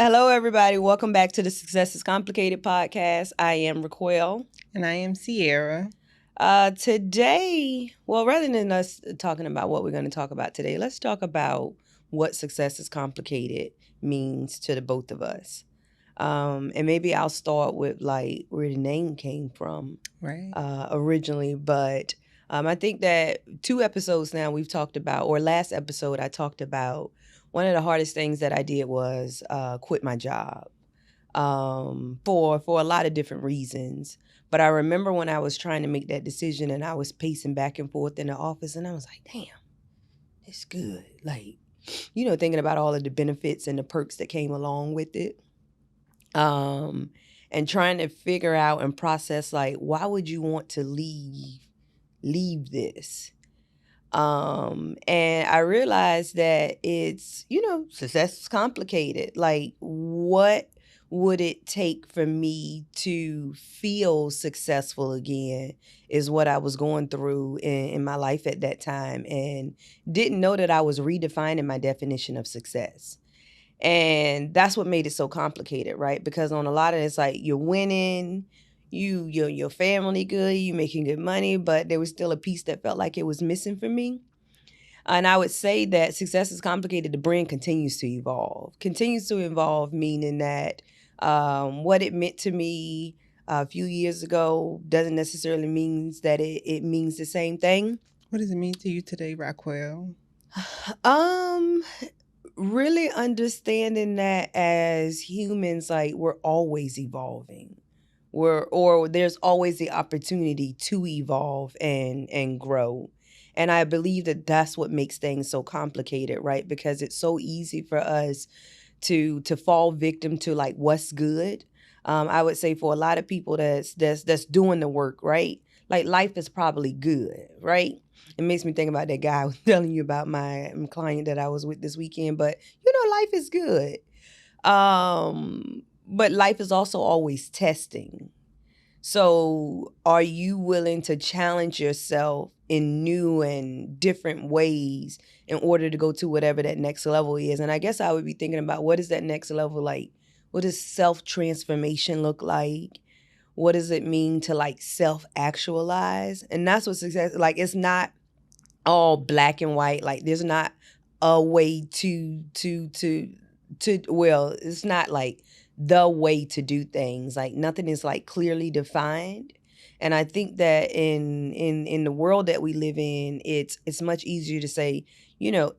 Hello, everybody. Welcome back to the Success is Complicated podcast. I am Raquel. And I am Sierra. Today, well, rather than us talking about what we're going to talk about today, let's talk about what success is complicated means to the both of us. And maybe I'll start with like where the name came from Right. originally. But I think that 2 episodes now we've talked about, or last episode I talked about, one of the hardest things that I did was quit my job for a lot of different reasons. But I remember when I was trying to make that decision and I was pacing back and forth in the office and I was like, damn, it's good. Like, thinking about all of the benefits and the perks that came along with it. Um, and trying to figure out and process like, why would you want to leave this? And I realized that it's, success is complicated. Like, what would it take for me to feel successful again is what I was going through in my life at that time, and didn't know that I was redefining my definition of success. And that's what made it so complicated, right? Because on a lot of it's like you're winning, your family good, you making good money, but there was still a piece that felt like it was missing for me. And I would say that success is complicated. The brand continues to evolve. Continues to evolve, meaning that what it meant to me a few years ago doesn't necessarily means that it means the same thing. What does it mean to you today, Raquel? Um, really understanding that as humans, like we're always evolving. Or there's always the opportunity to evolve and grow. And I believe that that's what makes things so complicated, right? Because it's so easy for us to fall victim to like what's good. I would say for a lot of people that's doing the work, right? Like life is probably good, right? It makes me think about that guy I was telling you about, my client that I was with this weekend. But life is good. But life is also always testing. So, are you willing to challenge yourself in new and different ways in order to go to whatever that next level is? And I guess I would be thinking about, what is that next level like? What does self transformation look like? What does it mean to like self actualize? And that's what success like. It's not all black and white. Like there's not a way to well, it's not like the way to do things. Like nothing is like clearly defined. And I think that in the world that we live in, it's much easier to say,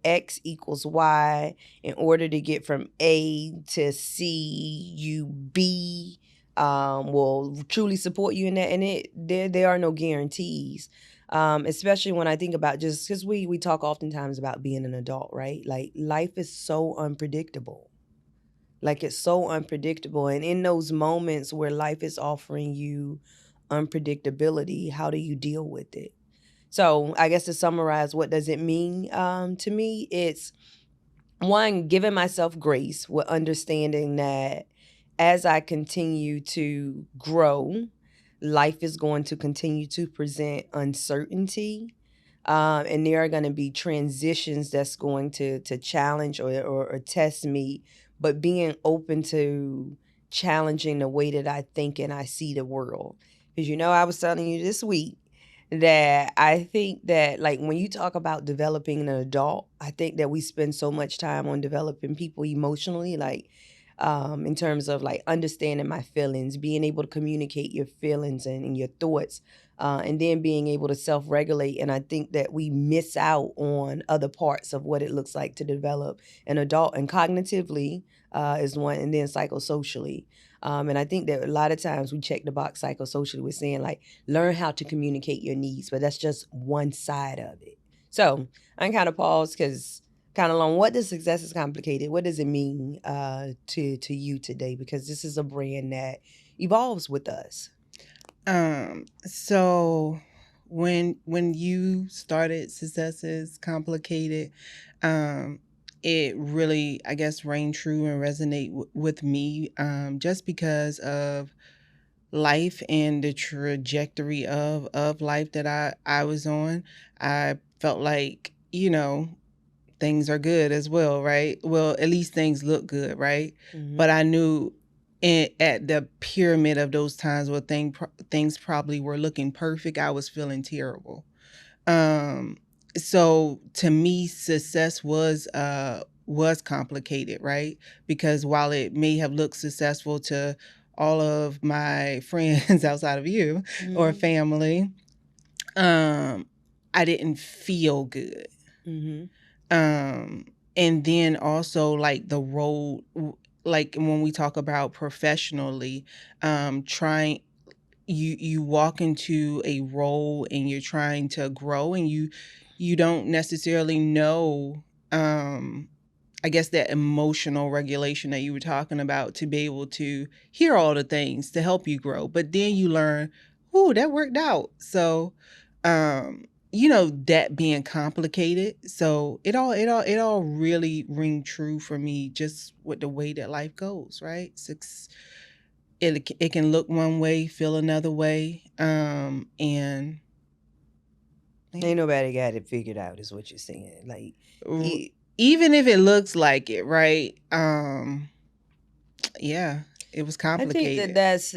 X equals Y. In order to get from A to C, you B will truly support you in that. And there are no guarantees. Especially when I think about, just because we talk oftentimes about being an adult, right? Like life is so unpredictable. Like it's so unpredictable. And in those moments where life is offering you unpredictability, how do you deal with it? So I guess to summarize, what does it mean to me? It's one, giving myself grace with understanding that as I continue to grow, life is going to continue to present uncertainty. And there are going to be transitions that's going to challenge or test me, but being open to challenging the way that I think and I see the world. Because I was telling you this week that I think that like when you talk about developing an adult, I think that we spend so much time on developing people emotionally, like in terms of like understanding my feelings, being able to communicate your feelings and your thoughts, and then being able to self-regulate. And I think that we miss out on other parts of what it looks like to develop an adult. And cognitively is one, and then psychosocially. And I think that a lot of times we check the box psychosocially with saying like, learn how to communicate your needs, but that's just one side of it. So I kind of pause because kind of long. What does success is complicated? What does it mean to you today? Because this is a brand that evolves with us. So when you started Success is Complicated, it really, I guess, rang true and resonate with me, just because of life and the trajectory of life that I was on. I felt like, things are good as well, right? Well, at least things look good, right? Mm-hmm. But I knew at the pyramid of those times where things probably were looking perfect, I was feeling terrible. Um, so to me, success was complicated, right? Because while it may have looked successful to all of my friends outside of you or Mm-hmm. family, um, I didn't feel good. Mm-hmm. Um, and then also like the role, like when we talk about professionally, trying you walk into a role and you're trying to grow and you don't necessarily know, I guess that emotional regulation that you were talking about to be able to hear all the things to help you grow. But then you learn, ooh, that worked out. So, that being complicated. So it all really ring true for me just with the way that life goes, right? It can look one way, feel another way. And yeah. Ain't nobody got it figured out, is what you're saying. Like, R- e- Even if it looks like it, right? Yeah, it was I think that complicated. that's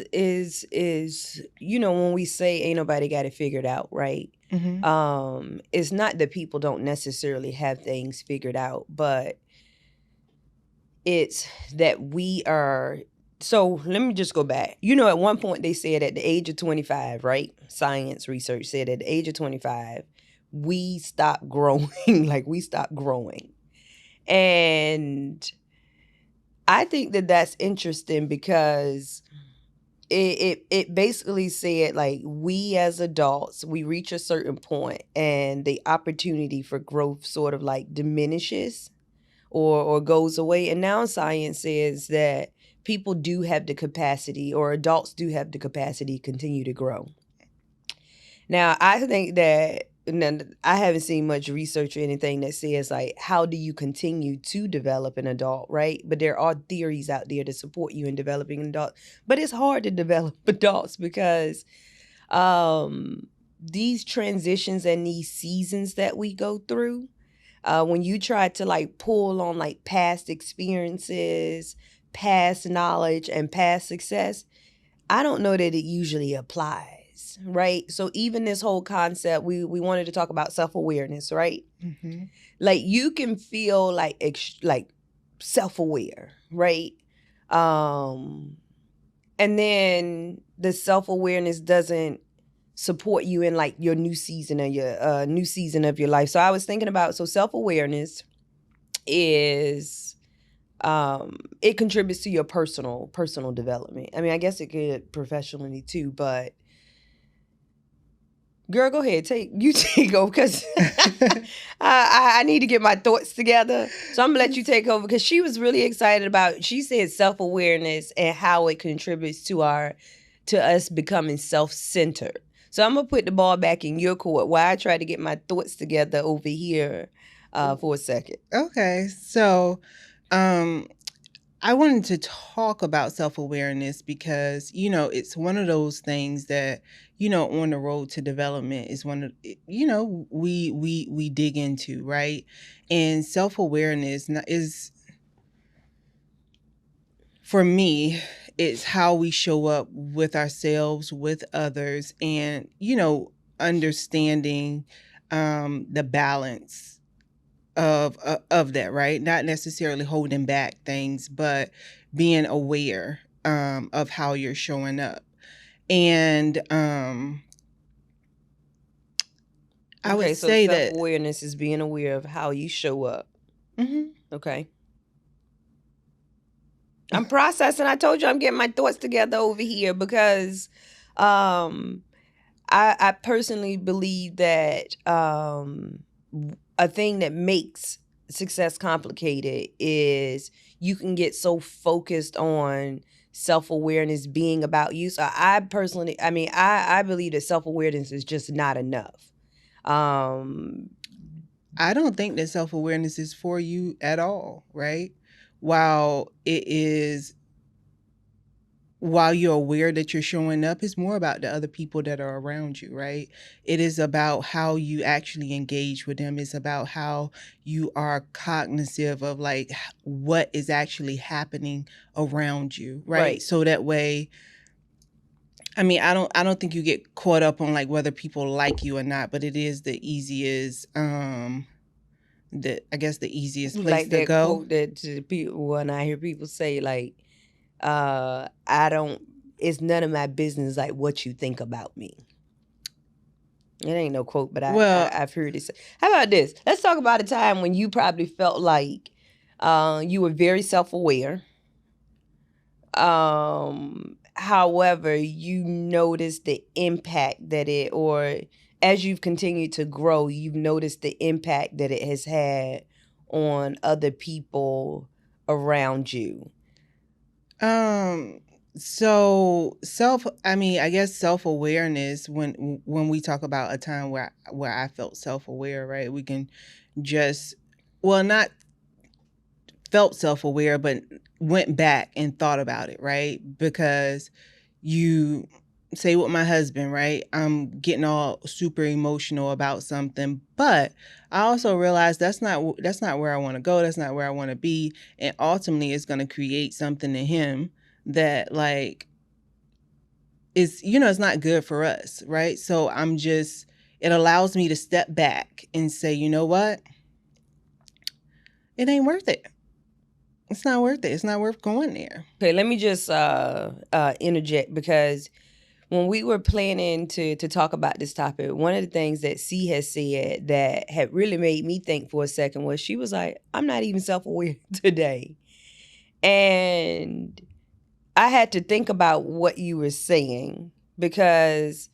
when we say ain't nobody got it figured out, right? Mhm. It's not that people don't necessarily have things figured out, but it's that we are. So let me just go back. At one point they said at the age of 25, right? Science research said at the age of 25, we stop growing, like we stop growing. And I think that that's interesting because it basically said like we as adults we reach a certain point and the opportunity for growth sort of like diminishes or goes away. And now science says that people do have the capacity, or adults do have the capacity to continue to grow. Now, I think that I haven't seen much research or anything that says like how do you continue to develop an adult, right? But there are theories out there to support you in developing an adult. But it's hard to develop adults because these transitions and these seasons that we go through, when you try to like pull on like past experiences, past knowledge, and past success, I don't know that it usually applies, right? So even this whole concept, we wanted to talk about self awareness, right? Mhm. Like you can feel like like self aware, right? Um, and then the self awareness doesn't support you in like your new season of your life. So I was thinking about, so self awareness is it contributes to your personal development. I mean, I guess it could professionally too, but girl, go ahead, take over because I need to get my thoughts together. So I'm gonna let you take over because she was really excited about. She said self awareness and how it contributes to us becoming self centered. So I'm gonna put the ball back in your court while I try to get my thoughts together over here for a second. Okay, so um, I wanted to talk about self awareness because it's one of those things that on the road to development is one of we dig into, right? And self awareness is, for me, it's how we show up with ourselves, with others, and understanding the balance of that, right? Not necessarily holding back things, but being aware of how you're showing up. And I would Okay, so say self that. awareness is being aware of how you show up. Mhm. Okay. I'm processing. I told you I'm getting my thoughts together over here because um I personally believe that a thing that makes success complicated is you can get so focused on self-awareness being about you. So I personally, I mean, I believe that self-awareness is just not enough. Um I don't think that self awareness is for you at all, right? While it is while you're aware that you're showing up, it's more about the other people that are around you, right? It is about how you actually engage with them. It's about how you are cognizant of like what is actually happening around you, right? Right. So that way, I mean, I don't think you get caught up on like whether people like you or not, but it is the easiest the I guess the easiest place Like to that go. quote that to people when I hear people say like, I don't it's none of my business like what you think about me. It ain't no quote, but Well, I've heard it say. How about this? Let's talk about a time when you probably felt like you were very self aware. However, you noticed the impact that it, or as you've continued to grow, you've noticed the impact that it has had on other people around you. um, so I mean, I guess self-awareness, when we talk about a time where I felt self-aware, right? We can just, well, not felt self-aware, but went back and thought about it, right? Because you say with my husband, right? I'm getting all super emotional about something, but I also realize that's not where I want to go. That's not where I want to be, and ultimately, it's going to create something in him that like is it's not good for us, right? So it allows me to step back and say, you know what, it ain't worth it. It's not worth it. It's not worth going there. Okay, let me just interject because when we were planning to talk about this topic, one of the things that C has said that had really made me think for a second was she was like, "I'm not even self aware today," and I had to think about what you were saying because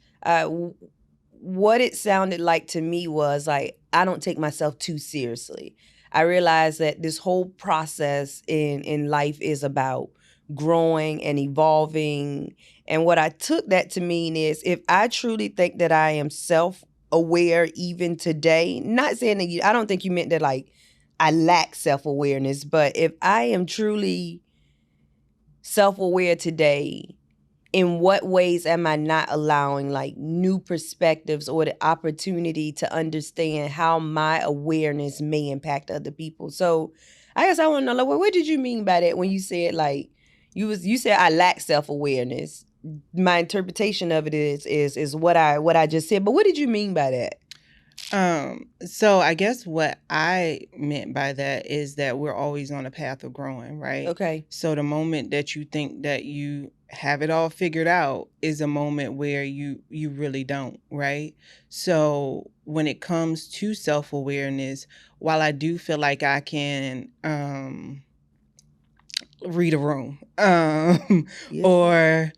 what it sounded like to me was like I don't take myself too seriously. I realize that this whole process in life is about growing and evolving. And what I took that to mean is if I truly think that I am self aware even today, not saying that I don't think you meant that like I lack self awareness, but if I am truly self aware today, in what ways am I not allowing like new perspectives or the opportunity to understand how my awareness may impact other people? So I guess I want to know, like, what did you mean by that when you said like you said I lack self awareness? My interpretation of it is what I just said. But what did you mean by that? So I guess what I meant by that is that we're always on a path of growing, right? Okay. So the moment that you think that you have it all figured out is a moment where you really don't, right? So when it comes to self-awareness, while I do feel like I can read a room, Yes, or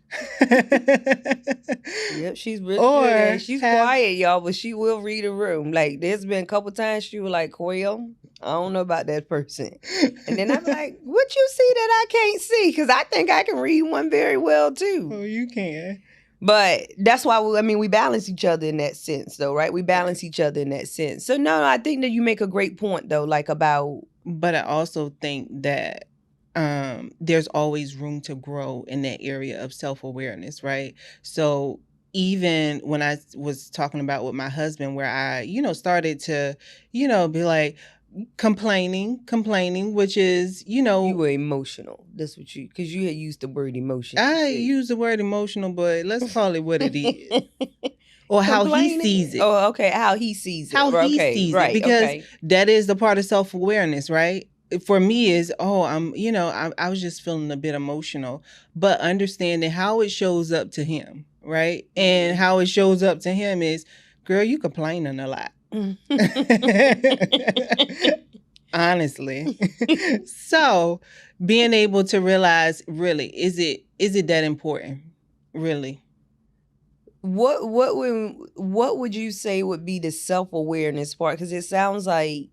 yep, she's really good at it. or She's have quiet, y'all, but she will read a room. Like there's been a couple times she was like, "Quail, I don't know about that person," and then I'm like, "What you see that I can't see?" Because I think I can read one very well too. Oh, you can. But that's why we balance each other in that sense, though, right? We balance each other in that sense. So no, I think that you make a great point, though, like about But I also think that there's always room to grow in that area of self-awareness, right? So even when I was talking about with my husband, where I, started to, be like complaining, which is, you were emotional. That's what because you had used the word emotion. You I said use the word emotional, but let's call it what it is, or how he complaining. sees it. Oh, okay. How he sees it. How he Okay, sees it, right. because Okay. that is the part of self-awareness, right? For me is, oh, I was just feeling a bit emotional, but understanding how it shows up to him, right? And how it shows up to him is, girl, you complaining a lot. Honestly. So being able to realize, really, is it that important, really? What would you say would be the self awareness part? Because it sounds like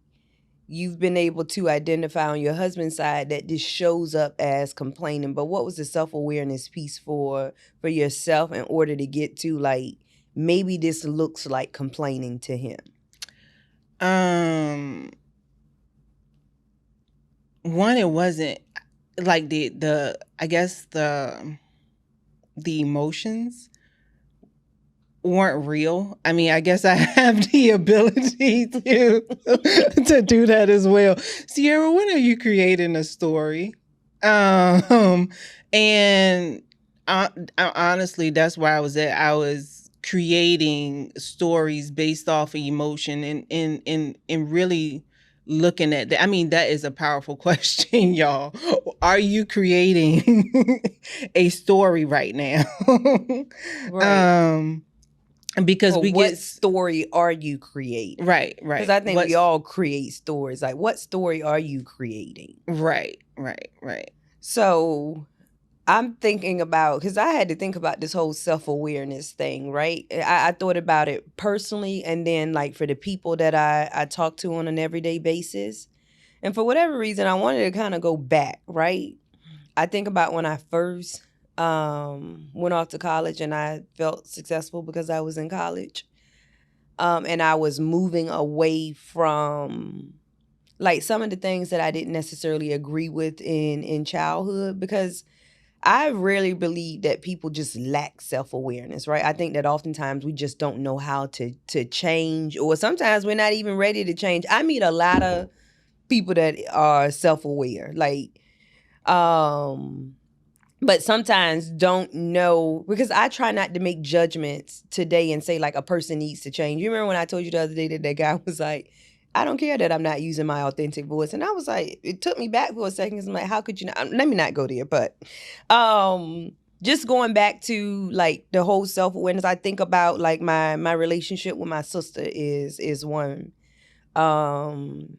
you've been able to identify on your husband's side that this shows up as complaining. But what was the self awareness piece for yourself in order to get to like maybe this looks like complaining to him? um One, it wasn't like the I guess the emotions weren't real. I mean, I guess I have the ability to to do that as well. Sierra, when are you creating a story? Um, and honestly, that's where I was at. I was creating stories based off of emotion and really looking at that. I mean, that is a powerful question, y'all. Are you creating a story right now? Right. um because Or we what get story are you creating? Because right. I think we all create stories. Like, what story are you creating? Right. So I'm thinking about, because I had to think about this whole self awareness thing, right? I thought about it personally, and then like for the people that I talk to on an everyday basis. And for whatever reason, I wanted to kind of go back, right? I think about when I first went off to college and I felt successful because I was in college. And I was moving away from like some of the things that I didn't necessarily agree with in childhood, because I really believe that people just lack self-awareness, right? I think that oftentimes we just don't know how to change, or sometimes we're not even ready to change. I meet a lot of people that are self-aware, like um but sometimes don't know, because I try not to make judgments today and say like a person needs to change. You remember when I told you the other day that that guy was like, I don't care that I'm not using my authentic voice. And I was like, it took me back for a second. 'Cause I'm like, how could you not? Let me not go there. But um, just going back to like the whole self-awareness, I think about like my relationship with my sister is one. Um,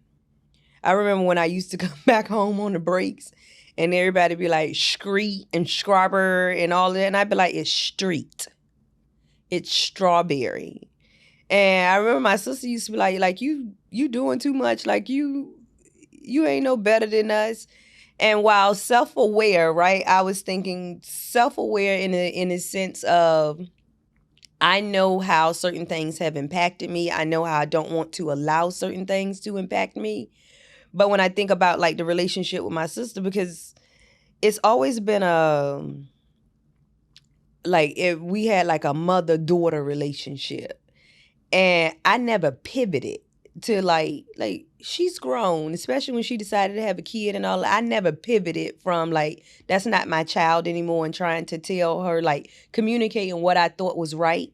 I remember when I used to come back home on the breaks and everybody be like street and scrubber and all that. And I'd be like, it's street. It's strawberry. And I remember my sister used to be like you doing too much. Like you ain't no better than us. And while self-aware, right? I was thinking self-aware in a sense of I know how certain things have impacted me. I know how I don't want to allow certain things to impact me. But when I think about like the relationship with my sister, because it's always been a like if we had like a mother-daughter relationship, and I never pivoted to like she's grown, especially when she decided to have a kid and all that. I never pivoted from like that's not my child anymore and trying to tell her like communicating what I thought was right.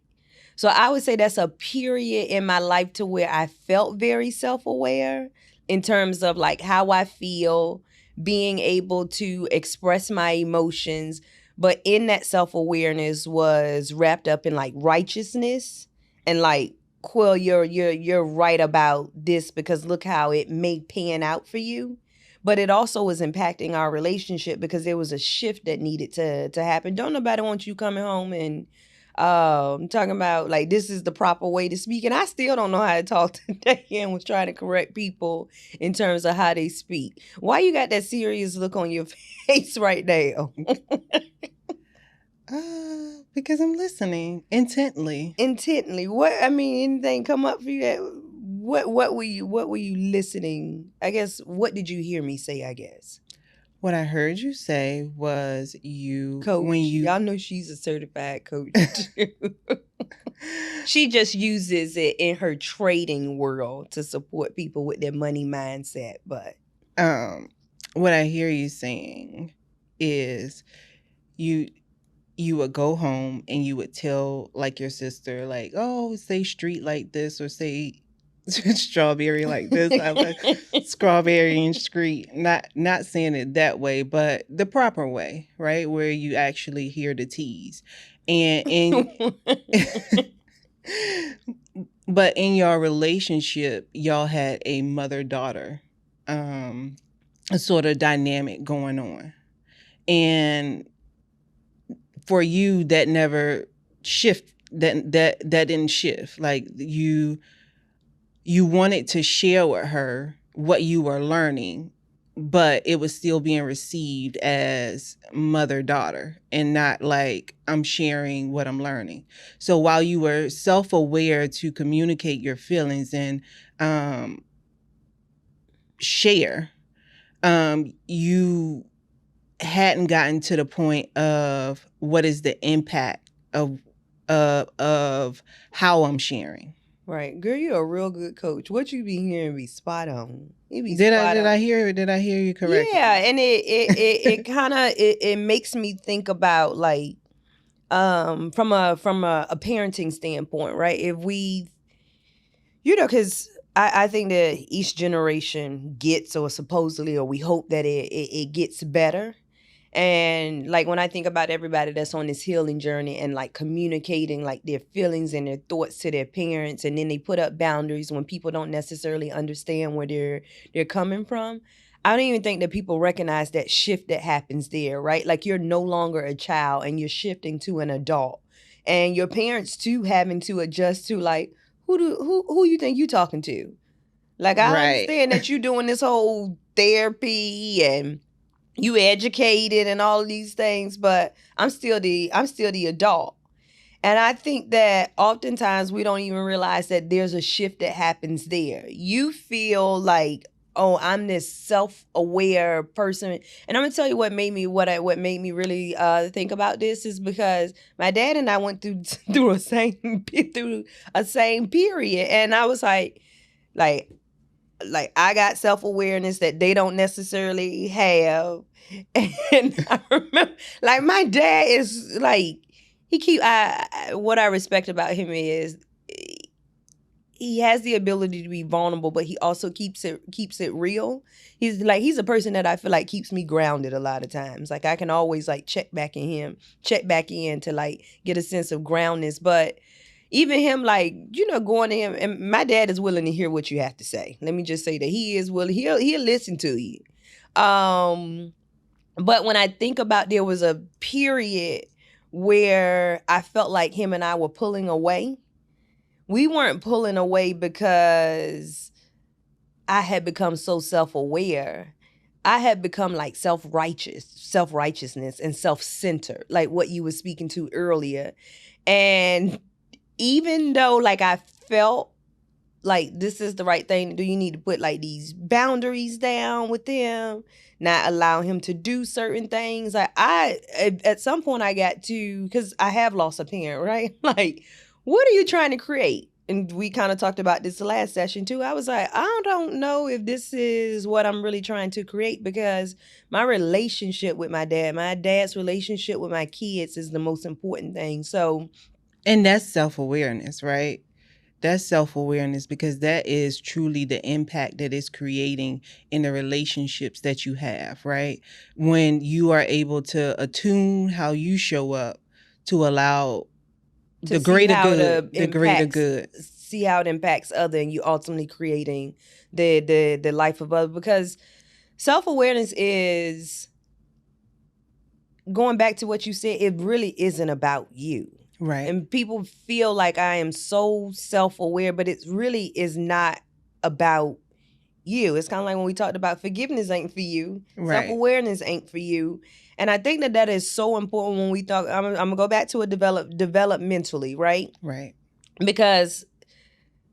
So I would say that's a period in my life to where I felt very self-aware in terms of like how I feel, being able to express my emotions, but in that self-awareness was wrapped up in like righteousness and like Quill, you're right about this because look how it may pan out for you. But it also was impacting our relationship because there was a shift that needed to happen. Don't nobody want you coming home and talking about like this is the proper way to speak, and I still don't know how to talk today and was trying to correct people in terms of how they speak. Why you got that serious look on your face right now? Because I'm listening intently. Intently, what I mean, anything come up for you? What were you listening? I guess what did you hear me say? I guess What I heard you say was you when coach. you Y'all know she's a certified coach too. She just uses it in her trading world to support people with their money mindset. But um what I hear you saying is you you would go home and you would tell like your sister like, oh, say street like this or say strawberry like this. I was like strawberry and street, not saying it that way, but the proper way, right, where you actually hear the T's. And but in your relationship y'all had a mother-daughter um a sort of dynamic going on, and for you that never shift, that didn't shift. Like you wanted to share with her what you were learning, but it was still being received as mother daughter and not like I'm sharing what I'm learning. So while you were self-aware to communicate your feelings and share, you hadn't gotten to the point of what is the impact of how I'm sharing. Right. Girl, you're a real good coach. What you be hearing be spot on. It be Did I spot did I on. hear did I hear you Yeah, correctly? and it kind of it makes me think about like from a parenting standpoint, right? If we, because I think that each generation gets, or supposedly, or we hope that it gets better. And like when I think about everybody that's on this healing journey and like communicating like their feelings and their thoughts to their parents, and then they put up boundaries when people don't necessarily understand where they're coming from. I don't even think that people recognize that shift that happens there, right? Like you're no longer a child and you're shifting to an adult. And your parents too having to adjust to like who you think you talking to? Like I Right. understand that you doing this whole therapy and you educated and all of these things, but I'm still the adult. And I think that oftentimes we don't even realize that there's a shift that happens there. You feel like, oh, I'm this self-aware person. And I'm gonna tell you what made me really think about this is because my dad and I went through through a same period. And I was like like I got self awareness that they don't necessarily have, and I remember like my dad is like what I respect about him is he has the ability to be vulnerable, but he also keeps it real. He's a person that I feel like keeps me grounded a lot of times. Like I can always like check back in to like get a sense of groundness, but even him, like, going to him, and my dad is willing to hear what you have to say. Let me just say that he is willing. He'll listen to you. Um, but when I think about, there was a period where I felt like him and I were pulling away. We weren't pulling away because I had become so self-aware. I had become like self-righteousness and self-centered, like what you were speaking to earlier. And even though like I felt like this is the right thing to do, you need to put like these boundaries down with him, not allow him to do certain things. Like at some point I got to, because I have lost a parent, right? Like, what are you trying to create? And we kind of talked about this the last session too. I was like, I don't know if this is what I'm really trying to create, because my relationship with my dad's relationship with my kids is the most important thing. So And that's self-awareness, right? That's self-awareness, because that is truly the impact that it's creating in the relationships that you have, right? When you are able to attune how you show up to allow to the greater good, the greater impacts good. see how it impacts other, and you ultimately creating the life of other, because self-awareness is going back to what you said, it really isn't about you. Right. And people feel like I am so self-aware, but it really is not about you. It's kind of like when we talked about forgiveness ain't for you, Right. self-awareness ain't for you. And I think that that is so important when we talk. I'm gonna go back to a developmentally, right? Right. Because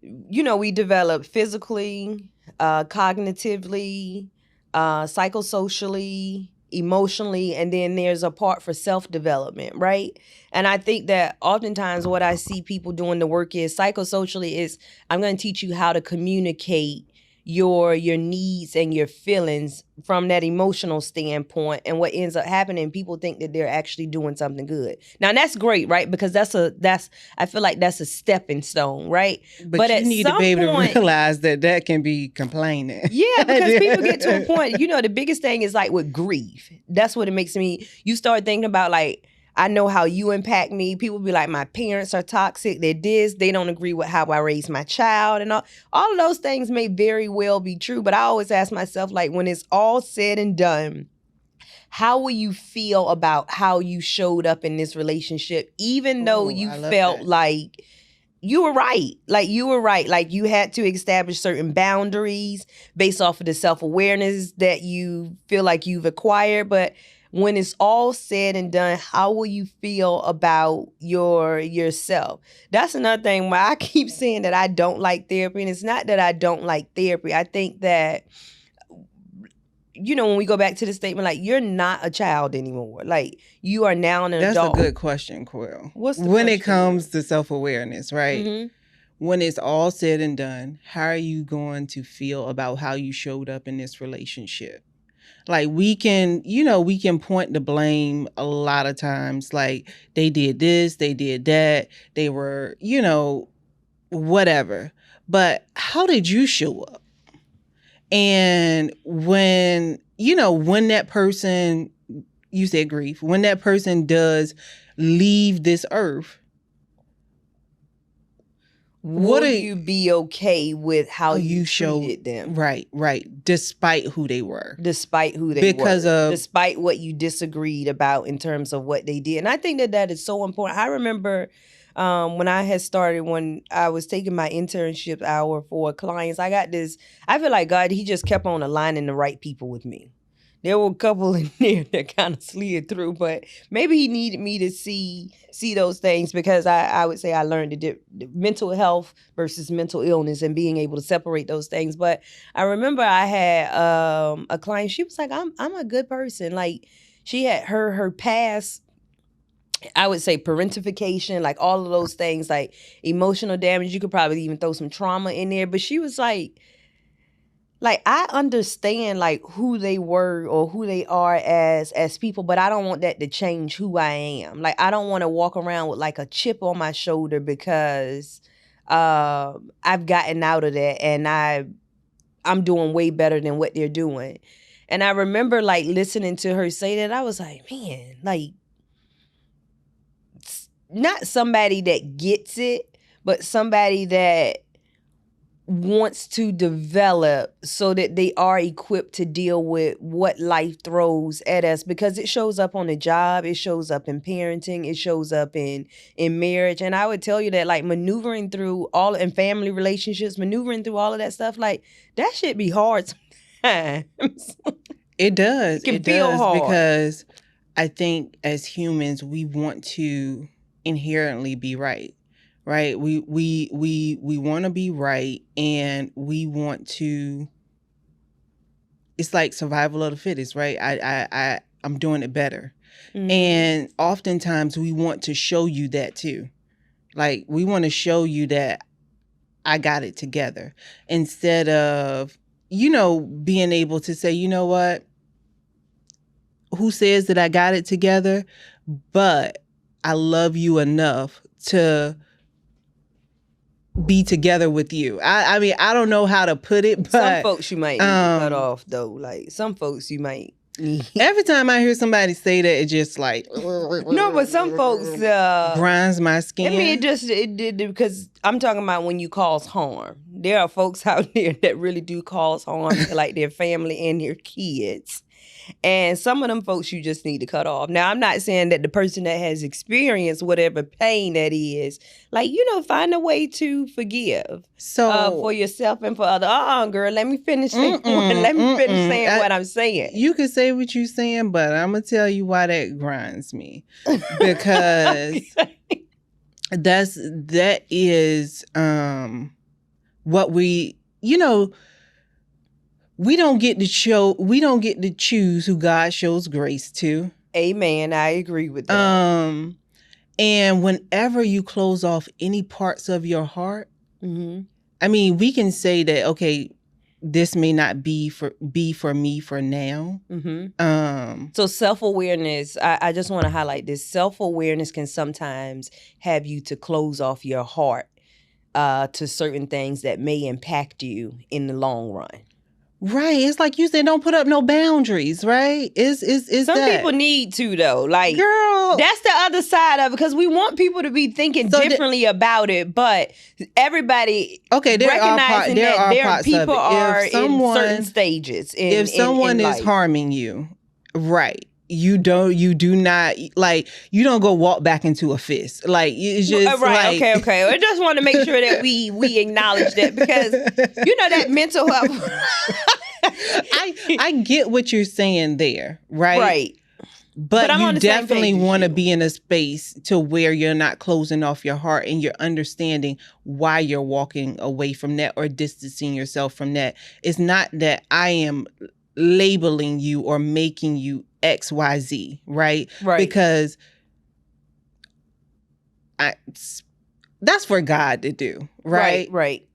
we develop physically, cognitively, psychosocially, emotionally, and then there's a part for self development, right? And I think that oftentimes what I see people doing the work is psychosocially is I'm going to teach you how to communicate your needs and your feelings from that emotional standpoint. And what ends up happening, people think that they're actually doing something good. Now that's great, right? Because that's I feel like that's a stepping stone, right? But But you at need to be some able to point, realize that that can be complaining. yeah, because people get to a point, the biggest thing is like with grief. That's what it makes me, you start thinking about like, I know how you impact me. People be like, my parents are toxic. They're this. They don't agree with how I raise my child, and all of those things may very well be true. But I always ask myself, like, when it's all said and done, how will you feel about how you showed up in this relationship, even though Oh, you I love felt that. like you were right? Like you were right. Like you had to establish certain boundaries based off of the self-awareness that you feel like you've acquired. But when it's all said and done, how will you feel about yourself? That's another thing why I keep saying that I don't like therapy. And it's not that I don't like therapy. I think that when we go back to the statement, like, you're not a child anymore. Like, you are now an That's adult. a good question, Quill. What's the when question? it comes to self-awareness, right? Mm-hmm. When it's all said and done, how are you going to feel about how you showed up in this relationship? Like, we can point the blame a lot of times. Like, they did this, they did that, they were, whatever. But how did you show up? And when that person, you said grief, when that person does leave this earth, Will you be okay with how you treated them? Right. Despite who they were. Despite what you disagreed about in terms of what they did. And I think that is so important. I remember when I had started, when I was taking my internship hour for clients, I feel like God, he just kept on aligning the right people with me. There were a couple in there that kind of slid through, but maybe he needed me to see those things, because I would say I learned the mental health versus mental illness and being able to separate those things. But I remember I had a client. She was like, I'm a good person. Like, she had her past, I would say, parentification, like all of those things, like emotional damage. You could probably even throw some trauma in there. But she was like, I understand like who they were or who they are as people, but I don't want that to change who I am. Like, I don't want to walk around with like a chip on my shoulder because I've gotten out of that and I'm doing way better than what they're doing. And I remember like listening to her say that. I was like, man, like, not somebody that gets it, but somebody that wants to develop so that they are equipped to deal with what life throws at us, because it shows up on the job, it shows up in parenting, it shows up in marriage. And I would tell you that, like, maneuvering through all in family relationships, maneuvering through all of that stuff, like, that shit be hard sometimes. It does. It can feel hard, because I think as humans we want to inherently be right. Right. We want to be right, and we want to, it's like survival of the fittest, right? I'm doing it better. Mm-hmm. And oftentimes we want to show you that too. Like, we want to show you that I got it together, instead of, being able to say, you know what? Who says that I got it together? But I love you enough to be together with you. I mean, I don't know how to put it, but some folks you might need to cut off though. Like, some folks you might need. Every time I hear somebody say that, it just like no, but some folks grinds my skin. I mean, it did, because I'm talking about when you cause harm. There are folks out there that really do cause harm to like their family and their kids. And some of them folks you just need to cut off. Now, I'm not saying that the person that has experienced whatever pain that is, like, find a way to forgive. So for yourself and for others. Girl, let me finish saying what I'm saying. You can say what you're saying, but I'm going to tell you why that grinds me. Because that is what we don't get to choose who God shows grace to. Amen. I agree with that. And whenever you close off any parts of your heart, mm-hmm. I mean, we can say that, okay, this may not be for me for now. Mm-hmm. So self-awareness, I just want to highlight this. Self-awareness can sometimes have you to close off your heart to certain things that may impact you in the long run. Right. It's like you said, don't put up no boundaries, right? Some people need to, though. Like, girl, that's the other side of it, because we want people to be thinking differently about it, but everybody recognizing that people are in certain stages if someone is harming you, right. You do not, like, you don't go walk back into a fist. Like, it's just right. Like, okay. I just want to make sure that we acknowledge that, because that mental health. I get what you're saying there, right? Right. But you definitely want to be in a space to where you're not closing off your heart, and you're understanding why you're walking away from that or distancing yourself from that. It's not that I am labeling you or making you XYZ, right? Right. Because that's for God to do, right? Right.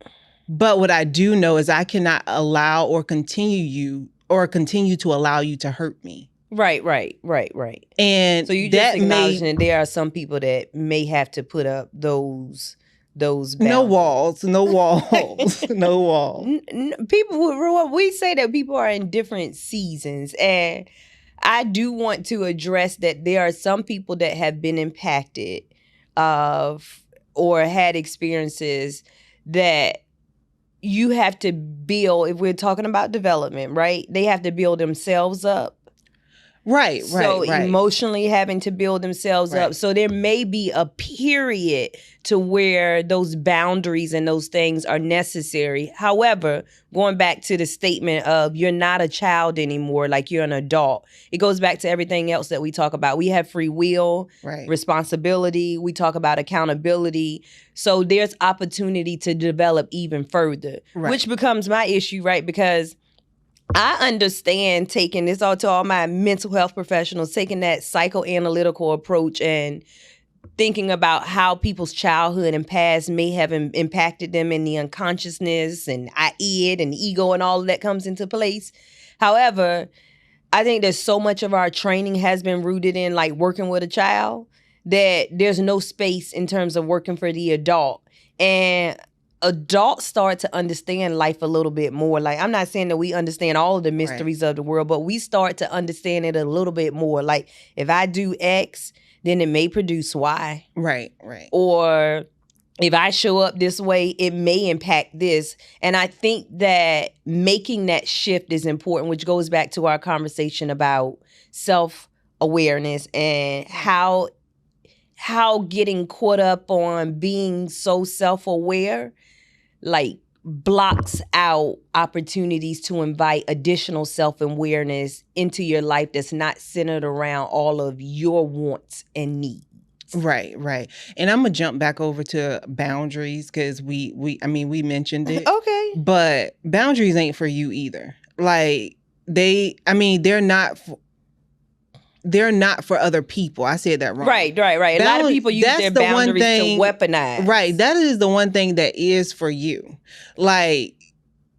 But what I do know is I cannot allow or continue to allow you to hurt me. Right. And so you just acknowledging that there are some people that may have to put up those boundaries. No walls. No wall. People, we say that people are in different seasons, and I do want to address that there are some people that have been impacted or had experiences that you have to build. If we're talking about development, right? They have to build themselves up. Right. So emotionally having to build themselves up. So there may be a period to where those boundaries and those things are necessary. However, going back to the statement of you're not a child anymore, like you're an adult, it goes back to everything else that we talk about. We have free will, responsibility. We talk about accountability. So there's opportunity to develop even further, which becomes my issue, right? Because I understand taking this all to all my mental health professionals, taking that psychoanalytical approach and thinking about how people's childhood and past may have impacted them in the unconsciousness and id and ego and all of that comes into place. However, I think that so much of our training has been rooted in like working with a child that there's no space in terms of working for the adult. And adults start to understand life a little bit more. Like, I'm not saying that we understand all of the mysteries of the world, but we start to understand it a little bit more. Like, if I do X, then it may produce Y. Right. Or if I show up this way, it may impact this. And I think that making that shift is important, which goes back to our conversation about self-awareness and how getting caught up on being so self-aware like blocks out opportunities to invite additional self-awareness into your life that's not centered around all of your wants and needs. Right. And I'm gonna jump back over to boundaries because we mentioned it. Okay. But boundaries ain't for you either. Like they're not for other people. I said that wrong. Right. A lot of people use their boundaries to weaponize. Right. That is the one thing that is for you. Like,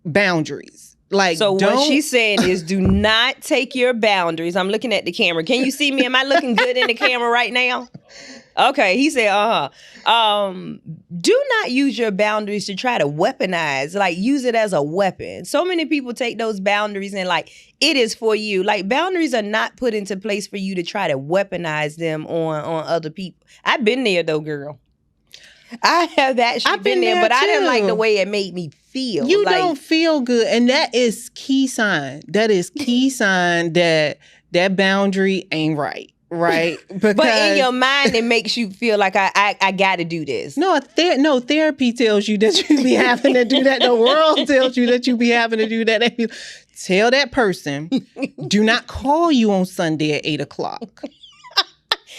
boundaries. Like, so what she's saying is do not take your boundaries. I'm looking at the camera. Can you see me? Am I looking good in the camera right now? Okay, he said, do not use your boundaries to try to weaponize, like use it as a weapon. So many people take those boundaries and like, it is for you. Like, boundaries are not put into place for you to try to weaponize them on other people. I've been there though, girl. I have actually been there, but too. I didn't like the way it made me feel. You don't feel good. And that is key sign. That is key sign that boundary ain't right. Right, because, but in your mind, it makes you feel like I got to do this. No, therapy tells you that you be having to do that. The world tells you that you be having to do that. Tell that person, do not call you on Sunday at 8:00.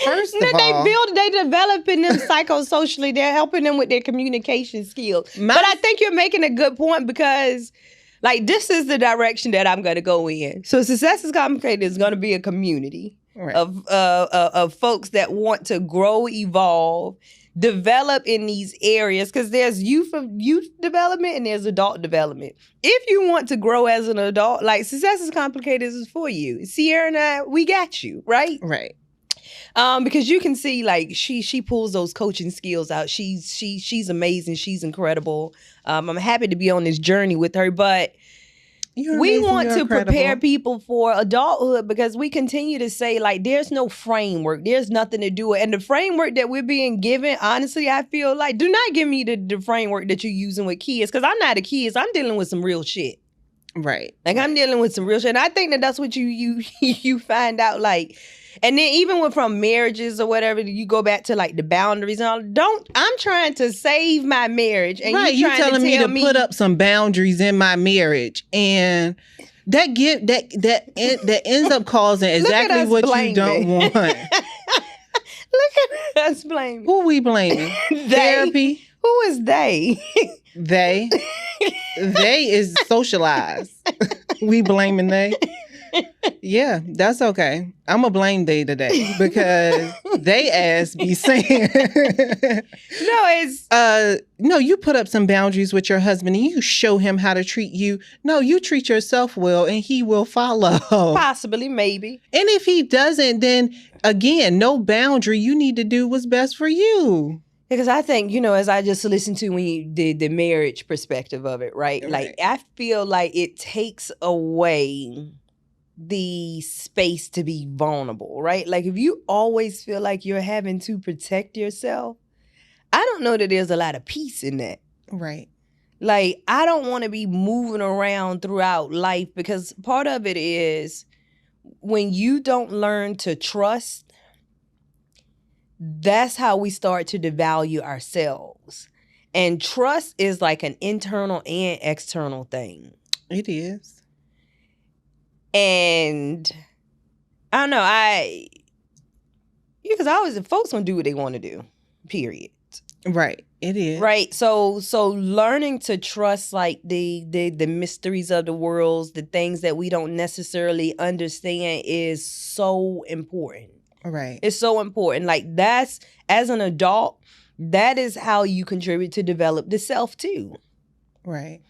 First of all, they developing them psychosocially. They're helping them with their communication skills. But I think you're making a good point because, like, this is the direction that I'm going to go in. So Success is Complicated is going to be a community. Right. Of folks that want to grow, evolve, develop in these areas, because there's youth development and there's adult development. If you want to grow as an adult, like Success is Complicated is for you. Sierra and I, we got you, right? Right. Because you can see, like, she pulls those coaching skills out. She's amazing. She's incredible. I'm happy to be on this journey with her, but we want to prepare people for adulthood because we continue to say, like, there's no framework. There's nothing to do it. And the framework that we're being given, honestly, I feel like, do not give me the framework that you're using with kids, because I'm not a kid. I'm dealing with some real shit. Right. Like, I'm dealing with some real shit. And I think that that's what you find out, like, and then even from marriages or whatever, you go back to like the boundaries and all. I'm trying to save my marriage, and right, you're telling me to put up some boundaries in my marage, and that ends up causing exactly what you don't want. Look at us blaming. Who we blaming? Therapy. Who is they? They is socialized. We blaming they. Yeah, that's okay. I'm going to blame they today because they ass be saying, No, it's no, you put up some boundaries with your husband and you show him how to treat you. No, you treat yourself well and he will follow. possibly, maybe. And if he doesn't, then again, no boundary. You need to do what's best for you. Because I think, as I just listened to when you did the marriage perspective of it, right? Like, I feel like it takes away the space to be vulnerable, right? Like, if you always feel like you're having to protect yourself, I don't know that there's a lot of peace in that. Right. Like, I don't want to be moving around throughout life, because part of it is when you don't learn to trust, that's how we start to devalue ourselves. And trust is like an internal and external thing. It is. And I don't know, because always folks gonna do what they want to do, period. Right. It is. Right. So learning to trust like the mysteries of the world, the things that we don't necessarily understand, is so important. Right. It's so important. Like, that's, as an adult, that is how you contribute to develop the self too. Right.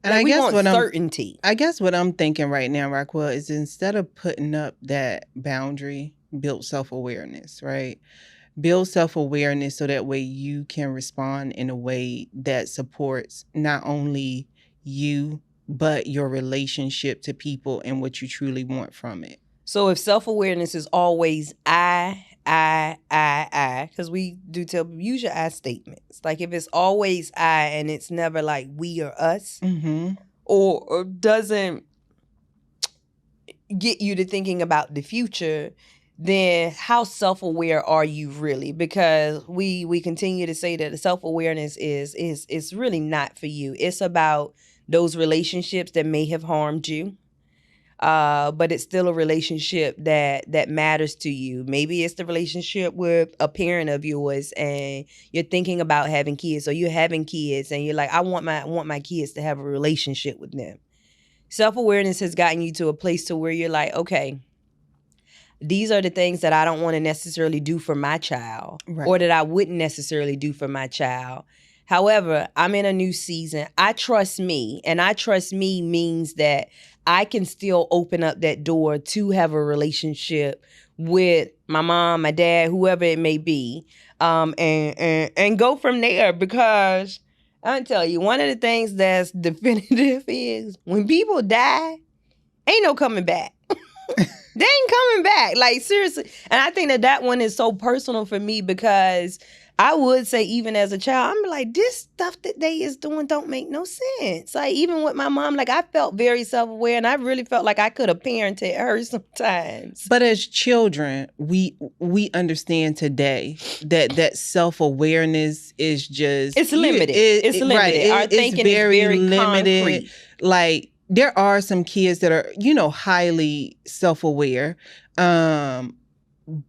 And like, I guess want certainty. I guess what I'm thinking right now, Rockwell, is instead of putting up that boundary, build self-awareness, right? Build self-awareness so that way you can respond in a way that supports not only you, but your relationship to people and what you truly want from it. So if self-awareness is always I, because we do tell people, use your I statements. Like, if it's always I and it's never like we or us, or doesn't get you to thinking about the future, then how self-aware are you really? Because we continue to say that the self-awareness is really not for you. It's about those relationships that may have harmed you. But it's still a relationship that matters to you. Maybe it's the relationship with a parent of yours and you're thinking about having kids, or you're having kids and you're like, I want my kids to have a relationship with them. Self-awareness has gotten you to a place to where you're like, okay, these are the things that I don't want to necessarily do for my child, right, or that I wouldn't necessarily do for my child. However, I'm in a new season. I trust me, and I trust me means that I can still open up that door to have a relationship with my mom, my dad, whoever it may be, and go from there. Because I'll tell you, one of the things that's definitive is when people die, ain't no coming back. They ain't coming back. Like, seriously. And I think that one is so personal for me, because I would say, even as a child, I'm like, this stuff that they is doing don't make no sense. Like, even with my mom, like, I felt very self-aware, and I really felt like I could have parented her sometimes. But as children, we understand today that self-awareness is just... It's limited. It's limited. Right. Our thinking is very limited. Concrete. Like, there are some kids that are, highly self-aware.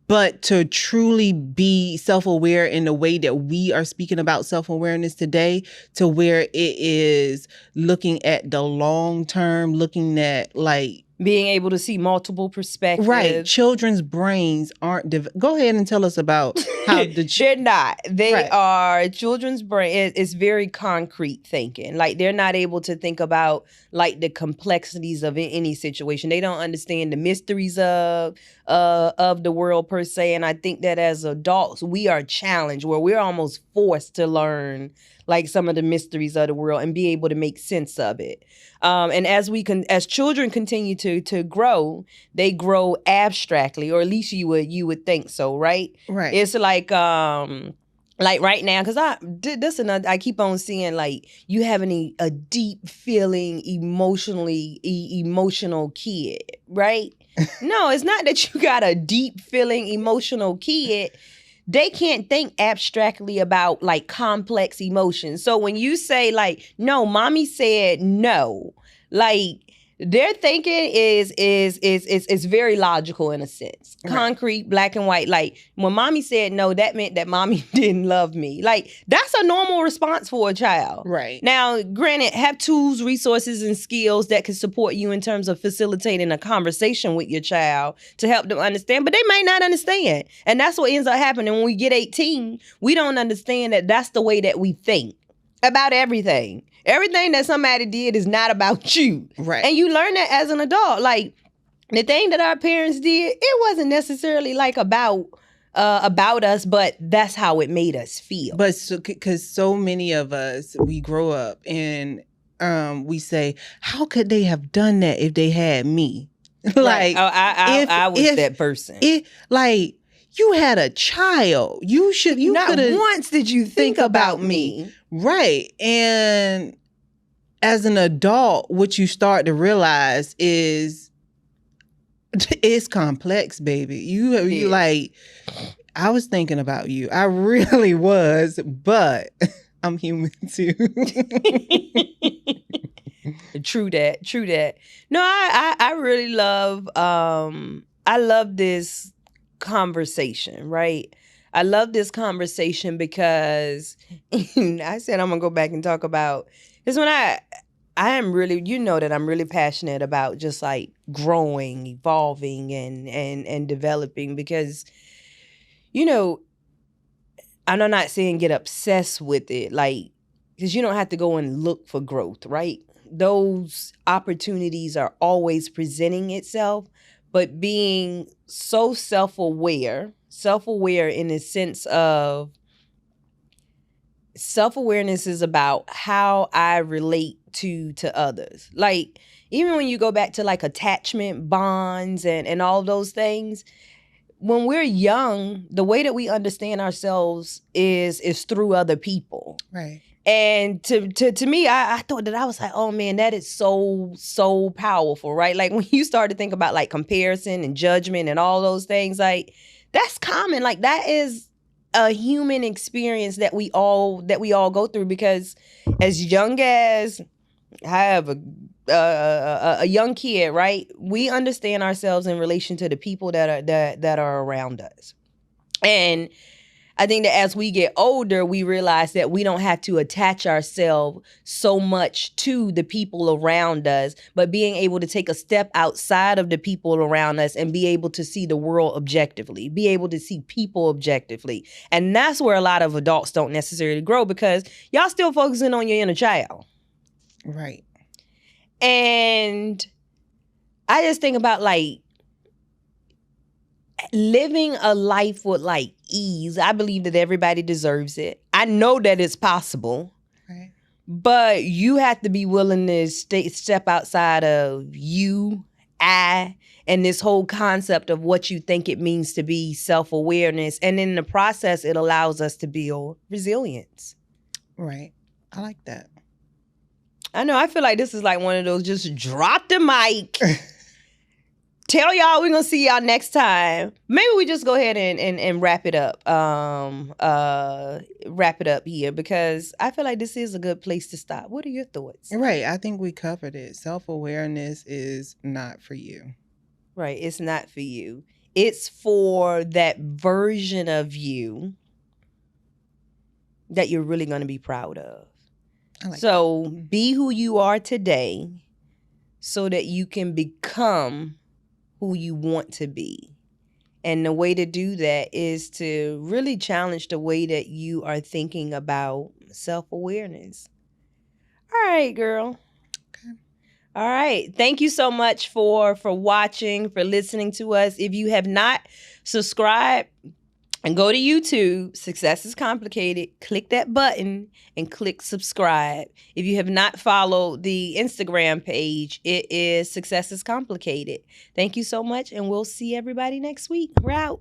But to truly be self-aware in the way that we are speaking about self-awareness today, to where it is looking at the long term, looking at like being able to see multiple perspectives. Right. Children's brains aren't... Go ahead and tell us about how they're not. They are... Children's brain is very concrete thinking. Like, they're not able to think about like the complexities of any situation. They don't understand the mysteries of the world per se. And I think that as adults, we are challenged, where we're almost forced to learn like some of the mysteries of the world and be able to make sense of it. And as children continue to grow, they grow abstractly, or at least you would think so, right? Right. It's like right now, because I keep on seeing like you having a deep feeling, emotional kid, right? No, it's not that you got a deep feeling emotional kid. They can't think abstractly about like complex emotions. So when you say like, no, mommy said no, like Their thinking is very logical in a sense. Right. Concrete, black and white. Like when mommy said no, that meant that mommy didn't love me. Like that's a normal response for a child. Right. Now, granted, have tools, resources, and skills that can support you in terms of facilitating a conversation with your child to help them understand, but they might not understand. And that's what ends up happening when we get 18. We don't understand that that's the way that we think about everything. Everything that somebody did is not about you. Right. And you learn that as an adult. Like the thing that our parents did, it wasn't necessarily like about us, but that's how it made us feel. But because so many of us, we grow up and we say, how could they have done that if they had me? Like, I was that person. Like, you had a child. You not once did you think about me. Right. And as an adult, what you start to realize is it's complex, baby. You like, I was thinking about you. I really was, but I'm human too. True that. No, I really love I love this conversation, right? I love this conversation because I said I'm gonna go back and talk about this when I am really, you know, that I'm really passionate about just like growing, evolving and developing because, you know, I'm not saying get obsessed with it, like, because you don't have to go and look for growth, right? Those opportunities are always presenting itself, but being so self-aware in the sense of self-awareness is about how I relate to others. Like, even when you go back to like attachment bonds and all those things, when we're young, the way that we understand ourselves is through other people. Right. And to me, I thought that I was like, oh man, that is so powerful, right? Like when you start to think about like comparison and judgment and all those things, like that's common. Like that is a human experience that we all go through because as young as I have a young kid, right? We understand ourselves in relation to the people that are around us. And I think that as we get older, we realize that we don't have to attach ourselves so much to the people around us, but being able to take a step outside of the people around us and be able to see the world objectively, be able to see people objectively. And that's where a lot of adults don't necessarily grow because y'all still focusing on your inner child. Right. And I just think about like living a life with like ease. I believe that everybody deserves it. I know that it's possible. Right. But you have to be willing to step outside of you, and this whole concept of what you think it means to be self-awareness. And in the process, it allows us to build resilience. Right. I like that. I know. I feel like this is like one of those just drop the mic. Tell y'all we're going to see y'all next time. Maybe we just go ahead and wrap it up. Wrap it up here because I feel like this is a good place to stop. What are your thoughts? Right. I think we covered it. Self-awareness is not for you. Right. It's not for you. It's for that version of you that you're really going to be proud of. So be who you are today so that you can become who you want to be. And the way to do that is to really challenge the way that you are thinking about self-awareness. All right, girl. Okay. All right. Thank you so much for watching, for listening to us. If you have not subscribed, and go to YouTube, Success is Complicated. Click that button and click subscribe. If you have not followed the Instagram page, it is Success is Complicated. Thank you so much, and we'll see everybody next week. We're out.